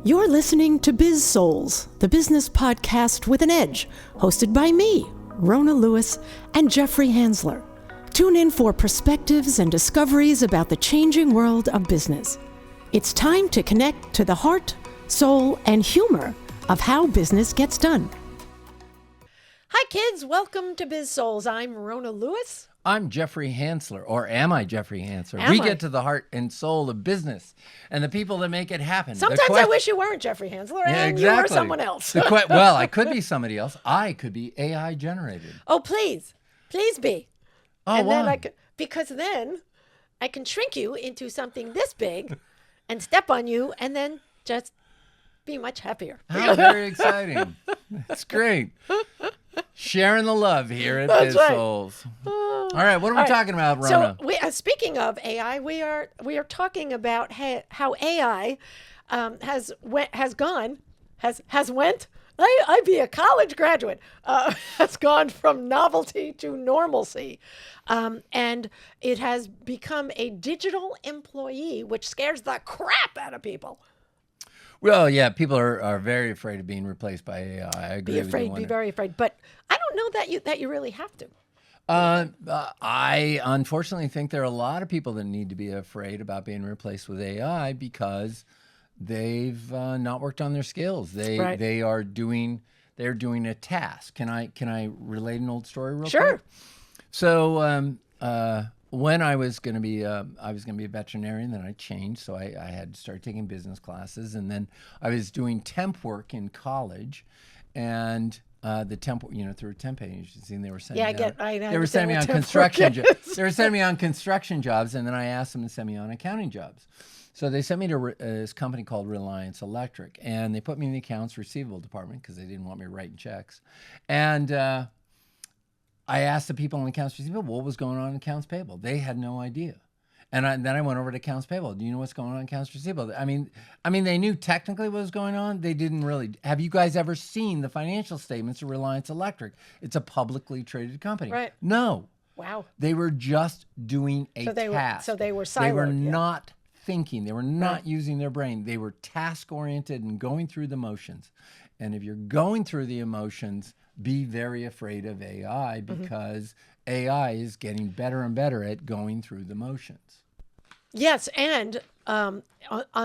You're listening to Biz-Souls, the business podcast with an edge, hosted by me, Rona Lewis, and Jeffrey Hansler. Tune in for perspectives and discoveries about the changing world of business. It's time to connect to the heart, soul, and humor of how business gets done. Hi kids, welcome to Biz-Souls. I'm Rona Lewis. I'm Jeffrey Hansler, or am I Jeffrey Hansler? Get to the heart and soul of business and the people that make it happen. Sometimes I wish you weren't Jeffrey Hansler and you were someone else. Well, I could be somebody else. I could be AI generated. Oh, please be. Oh, and why? Then because then I can shrink you into something this big and step on you and then just be much happier. How very exciting. That's great. Sharing the love here at Biz-Souls. All right, what are we talking about, Rona? So, speaking of AI, we are talking about how AI has went. I be a college graduate. Has gone from novelty to normalcy, and it has become a digital employee, which scares the crap out of people. Well, yeah, people are very afraid of being replaced by AI. I agree with you. Be very afraid. But I don't know that you really have to. I unfortunately think there are a lot of people that need to be afraid about being replaced with AI because they've not worked on their skills. They're doing a task. Can I relate an old story real quick? Sure. So when I was going to be a veterinarian, then I changed. So I had to start taking business classes, and then I was doing temp work in college, and the temp, through a temp agency, and they were sending they were sending me on construction jobs. They were sending me on construction jobs, and then I asked them to send me on accounting jobs. So they sent me to this company called Reliance Electric, and they put me in the accounts receivable department because they didn't want me writing checks. And I asked the people in accounts receivable what was going on in accounts payable. They had no idea. And then I went over to accounts payable. Do you know what's going on in accounts receivable? I mean, they knew technically what was going on. They didn't really. Have you guys ever seen the financial statements of Reliance Electric? It's a publicly traded company. Right. No. Wow. They were just doing a task. So they were siloed. They were not thinking. They were not using their brain. They were task-oriented and going through the motions. And if you're going through the emotions, be very afraid of AI because AI is getting better and better at going through the motions. Yes, and on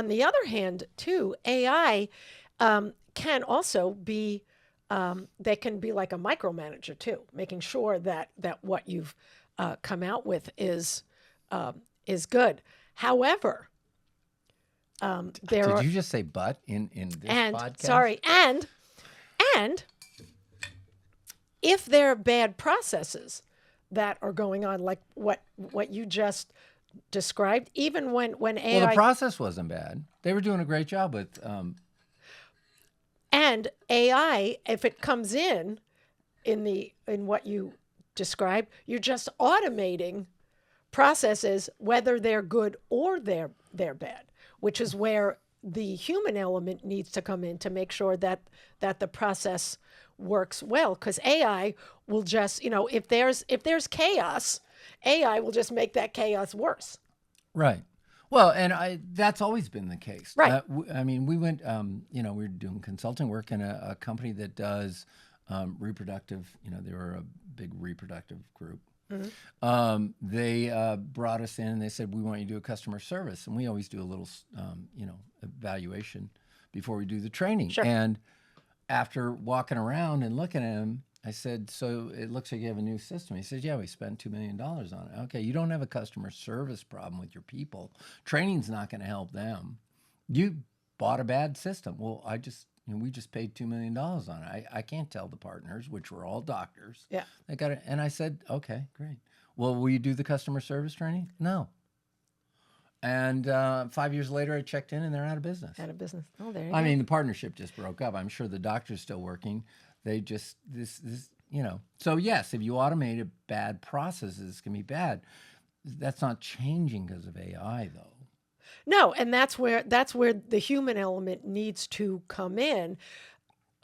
the other hand, too, AI can also be, they can be like a micromanager, too, making sure that what you've come out with is good. However, Did you just say "but" in this podcast? Sorry, and if there are bad processes that are going on, like what you just described, even when AI... Well, the process wasn't bad. They were doing a great job with... And AI, if it comes in what you described, you're just automating processes, whether they're good or they're bad, which is where the human element needs to come in to make sure that the process works well. Because AI will just, if there's chaos, AI will just make that chaos worse. Right. Well, and that's always been the case. Right. We went, we were doing consulting work in a company that does reproductive, they were a big reproductive group. Mm-hmm. They brought us in and they said, we want you to do a customer service. And we always do a little, evaluation before we do the training. Sure. And after walking around and looking at him, I said, so it looks like you have a new system. He said, yeah, we spent $2 million on it. Okay, you don't have a customer service problem with your people. Training's not going to help them. You bought a bad system. Well, we just paid $2 million on it. I can't tell the partners, which were all doctors. Yeah. They got it. And I said, okay, great. Well, will you do the customer service training? No. And 5 years later, I checked in and they're out of business. Out of business. Oh, there you go. The partnership just broke up. I'm sure the doctor's still working. They just, So yes, if you automate bad processes, it's going to be bad. That's not changing because of AI, though. No, and that's where the human element needs to come in.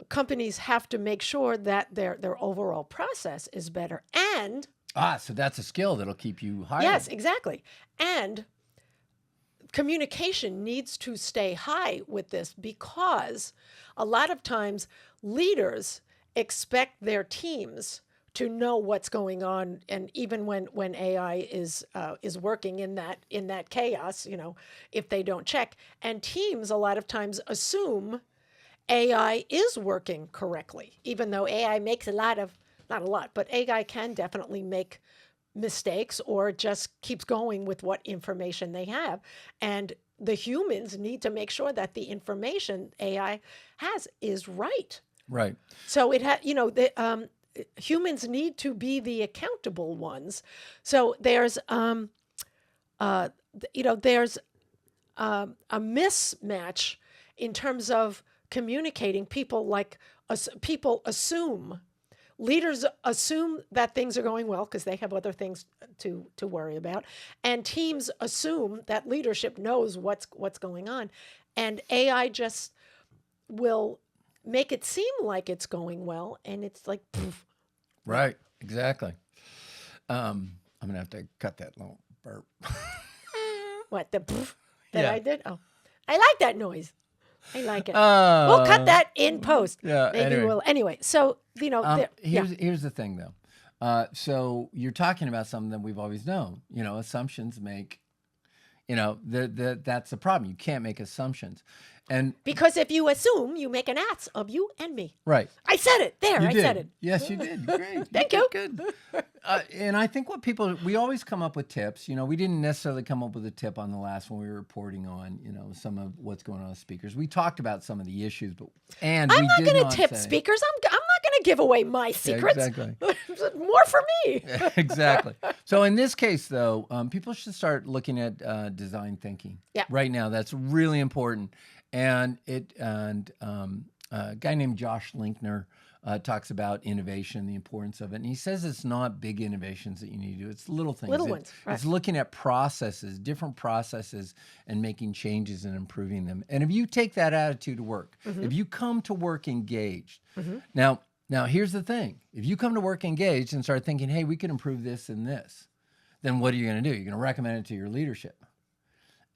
Companies have to make sure that their overall process is better. And so that's a skill that'll keep you hired. Yes, exactly. And communication needs to stay high with this, because a lot of times leaders expect their teams to know what's going on, and even when AI is working in that chaos, if they don't check, and teams a lot of times assume AI is working correctly, even though AI makes not a lot, but AI can definitely make mistakes or just keeps going with what information they have. And the humans need to make sure that the information AI has is right. Right. So humans need to be the accountable ones. So there's a mismatch in terms of communicating. People assume, leaders assume that things are going well because they have other things to worry about, and teams assume that leadership knows what's going on, and AI just will make it seem like it's going well, and it's like, poof. Right. Exactly. I'm gonna have to cut that little burp. What, the poof that Yeah. I did? Oh, I like that noise. I like it. Oh. We'll cut that in post. Yeah. Maybe Anyway. we'll. Anyway, so Here's the thing, though. So you're talking about something that we've always known. Assumptions make. That's the problem. You can't make assumptions, and because if you assume, you make an ass of you and me. right. I said it. There, You I did. said it. Yes, you did. Great. Thank did you. Good. And I think we always come up with tips. We didn't necessarily come up with a tip on the last one we were reporting on, some of what's going on with speakers. We talked about some of the issues, I'm not going to tip speakers. I'm not going to give away my secrets. Yeah, exactly. More for me. Exactly. So in this case, though, people should start looking at design thinking. Yeah. Right now, that's really important. And a guy named Josh Linkner talks about innovation, the importance of it. And he says it's not big innovations that you need to do. It's little things. Little ones. Right. It's looking at processes, different processes, and making changes and improving them. And if you take that attitude to work, if you come to work engaged, now here's the thing. If you come to work engaged and start thinking, hey, we can improve this and this, then what are you going to do? You're going to recommend it to your leadership.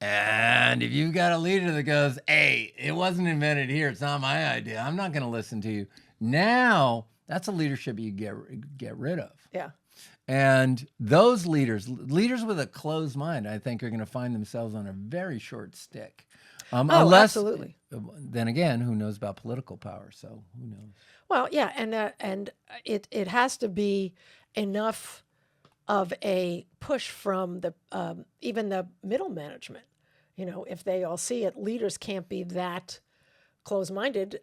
And if you've got a leader that goes, hey, it wasn't invented here, it's not my idea, I'm not going to listen to you. Now, that's a leadership you get rid of. Yeah. And those leaders with a closed mind, I think, are going to find themselves on a very short stick. Unless, absolutely. Then again, who knows about political power? So who knows? Well, yeah, and it has to be enough of a push from the even the middle management. If they all see it, leaders can't be that closed-minded,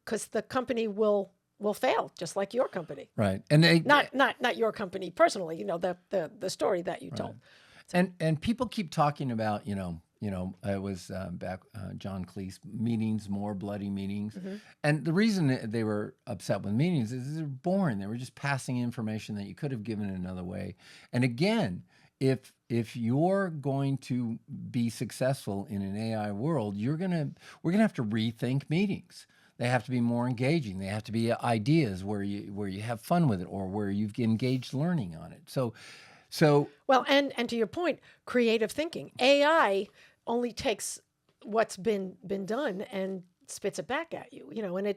because the company will fail, just like your company. Right, and they not your company personally. The story that you told. So. And people keep talking about it was back John Cleese, meetings, more bloody meetings. And the reason they were upset with meetings is they're boring. They were just passing information that you could have given another way. And again, if you're going to be successful in an AI world, we're gonna have to rethink meetings. They have to be more engaging. They have to be ideas where you have fun with it, or where you've engaged learning on it. So well, and to your point, creative thinking. AI only takes what's been done and spits it back at you. And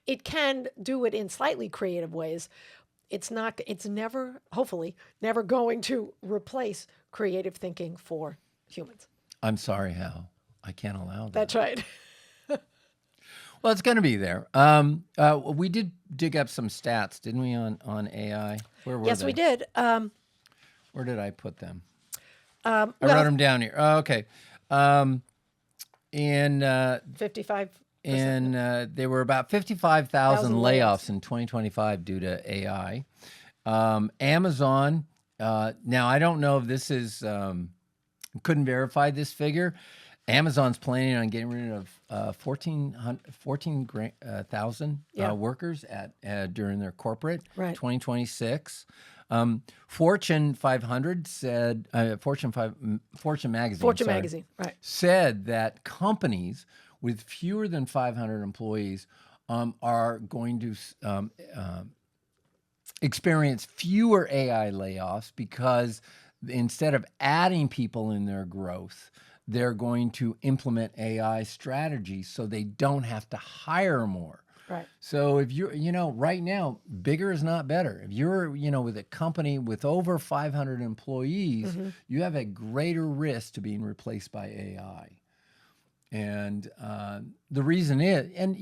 it can do it in slightly creative ways. It's never, hopefully, never going to replace creative thinking for humans. I'm sorry, Hal. I can't allow that. That's right. Well, it's going to be there. We did dig up some stats, didn't we, on AI? Where were they? Yes, we did. Where did I put them? I wrote them down here. Oh, okay. In 55%. There were about 55,000 layoffs in 2025 due to AI. Amazon. Now, I don't know if this is. Couldn't verify this figure. Amazon's planning on getting rid of 14,000 workers during their corporate 2026. Fortune 500 said Fortune magazine said that companies with fewer than 500 employees are going to experience fewer AI layoffs, because instead of adding people in their growth, they're going to implement AI strategies so they don't have to hire more. Right. So if you're, right now, bigger is not better. If you're, with a company with over 500 employees, you have a greater risk to being replaced by AI. And the reason is, and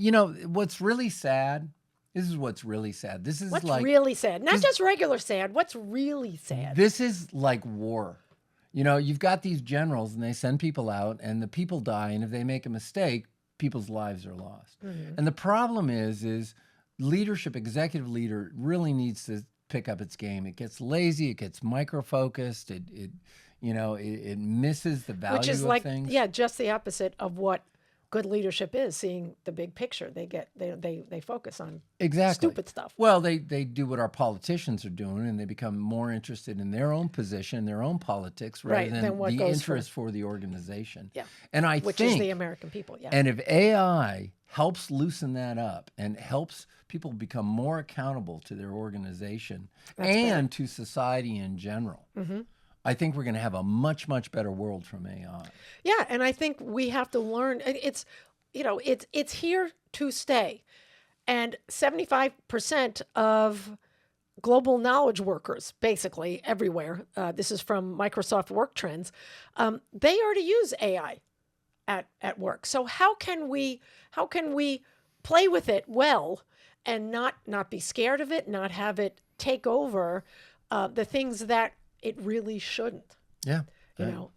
what's really sad, this is what's really sad. This is What's like really sad? Not just regular sad. What's really sad? This is like war. You've got these generals and they send people out and the people die. And if they make a mistake, people's lives are lost. And the problem is leadership, executive leader really needs to pick up its game. It gets lazy. It gets micro-focused. It misses the value Which is of things. just the opposite of what good leadership is, seeing the big picture. They focus on stupid stuff. Well, they do what our politicians are doing, and they become more interested in their own position, their own politics, rather than the interest for the organization. Yeah. And which is the American people. Yeah. And if AI helps loosen that up and helps people become more accountable to their organization and to society in general, I think we're going to have a much, much better world from AI. Yeah, and I think we have to learn. It's here to stay, and 75% of global knowledge workers, basically everywhere. This is from Microsoft Work Trends. They already use AI at work. So how can we play with it well and not be scared of it, not have it take over the things that it really shouldn't. Yeah. Will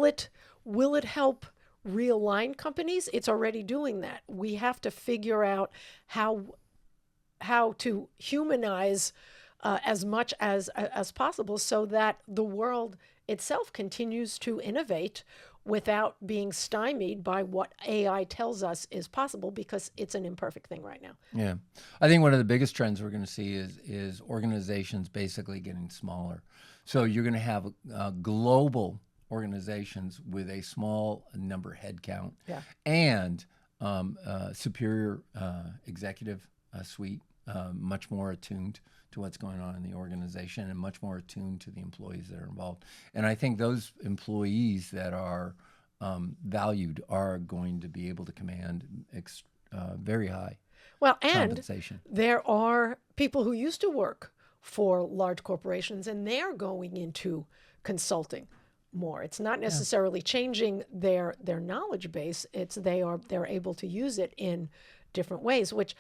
it help realign companies? It's already doing that. We have to figure out how to humanize as much as possible so that the world itself continues to innovate without being stymied by what AI tells us is possible, because it's an imperfect thing right now. Yeah. I think one of the biggest trends we're going to see is organizations basically getting smaller. So you're going to have global organizations with a small number head count and superior executive suite, much more attuned to what's going on in the organization and much more attuned to the employees that are involved. And I think those employees that are valued are going to be able to command very high compensation. There are people who used to work for large corporations and they're going into consulting more. It's not necessarily changing their knowledge base. It's they're able to use it in different ways, which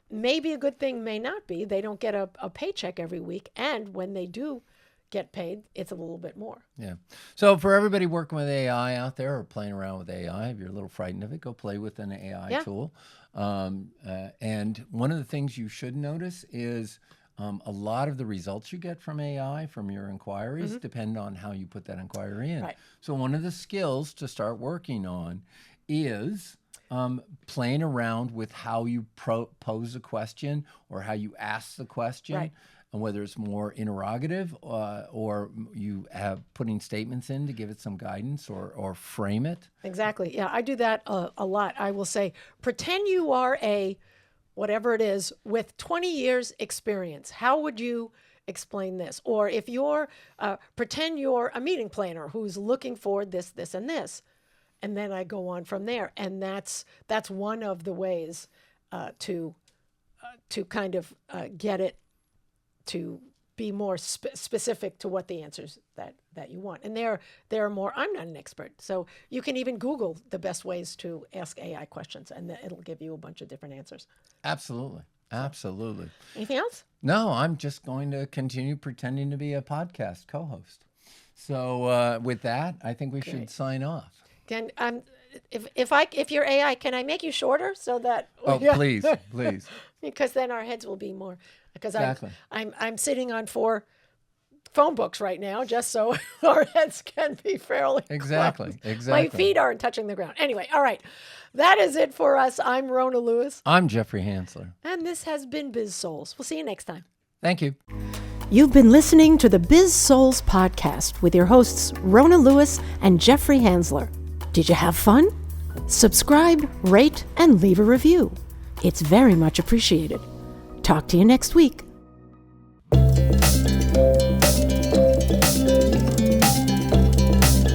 may be a good thing, may not be. They don't get a paycheck every week, and when they do get paid, it's a little bit more. Yeah. So for everybody working with AI out there or playing around with AI, if you're a little frightened of it, go play with an AI tool. And one of the things you should notice is a lot of the results you get from AI, from your inquiries, depend on how you put that inquiry in. Right. So one of the skills to start working on is playing around with how you pose a question or how you ask the question, and whether it's more interrogative or you have putting statements in to give it some guidance or frame it. Exactly. Yeah, I do that a lot. I will say, pretend you are a whatever it is with 20 years experience. How would you explain this? Or if you're, pretend you're a meeting planner who's looking for this, this, and this. And then I go on from there, and that's one of the ways to kind of get it to be more specific to what the answers that you want. And there are more. I'm not an expert, so you can even Google the best ways to ask AI questions, and it'll give you a bunch of different answers. Absolutely. Absolutely. Anything else? No, I'm just going to continue pretending to be a podcast co-host. So with that, I think we should sign off. Can if you're AI, can I make you shorter so that? Please. Because then our heads will be more. Because exactly. I'm sitting on 4 phone books right now, just so our heads can be fairly Exactly. My feet aren't touching the ground. Anyway, all right. That is it for us. I'm Rona Lewis. I'm Jeffrey Hansler. And this has been Biz-Souls. We'll see you next time. Thank you. You've been listening to the Biz-Souls podcast with your hosts, Rona Lewis and Jeffrey Hansler. Did you have fun? Subscribe, rate, and leave a review. It's very much appreciated. Talk to you next week.